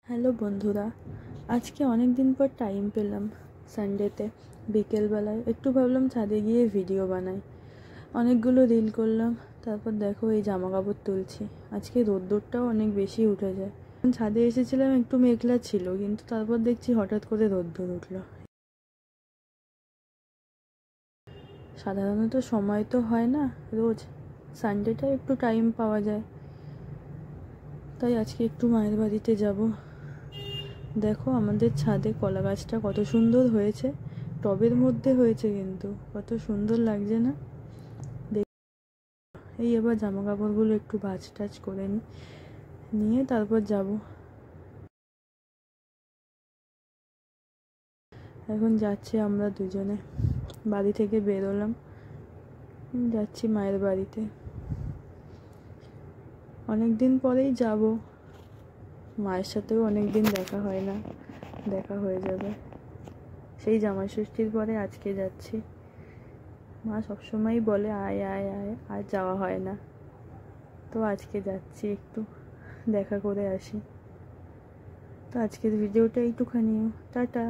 Hello বন্ধুরা, আজকে অনেক দিন পর টাইম পেলাম। সানডেতে বিকেলবেলায় একটু ভাবলাম ছাদে গিয়ে ভিডিও বানাই। অনেকগুলো রিল করলাম, তারপর দেখো এই জামা কাপড় তুলছি। আজকে রোদ্দুরটাও অনেক বেশি উঠে যায়। ছাদে এসেছিলাম, একটু মেঘলা ছিল, কিন্তু তারপর দেখছি হঠাৎ করে রোদ্দুর উঠলো। সাধারণত সময় তো হয় না রোজ, সানডেটা একটু টাইম পাওয়া যায়, তাই আজকে একটু মায়ের বাড়িতে যাব। দেখো আমাদের ছাদে কলা গাছটা কত সুন্দর হয়েছে, টবের মধ্যে হয়েছে, কিন্তু কত সুন্দর লাগছে না? এই এবার জামা কাপড়গুলো একটু ভাঁজ টাজ করে নিয়ে তারপর যাব। এখন যাচ্ছি আমরা দুজনে, বাড়ি থেকে বেরোলাম, যাচ্ছি মায়ের বাড়িতে। অনেক দিন পরেই যাব, মায়ের সাথেও অনেক দিন দেখা হয় না, দেখা হয়ে যাবে। সেই জামাই ষষ্ঠীর পরে আজকে যাচ্ছি। মা সবসময়ই বলে আয় আয় আয়, আর যাওয়া হয় না, তো আজকে যাচ্ছি, একটু দেখা করে আসি। তো আজকের ভিডিওটা এইটুখানি, টাটা।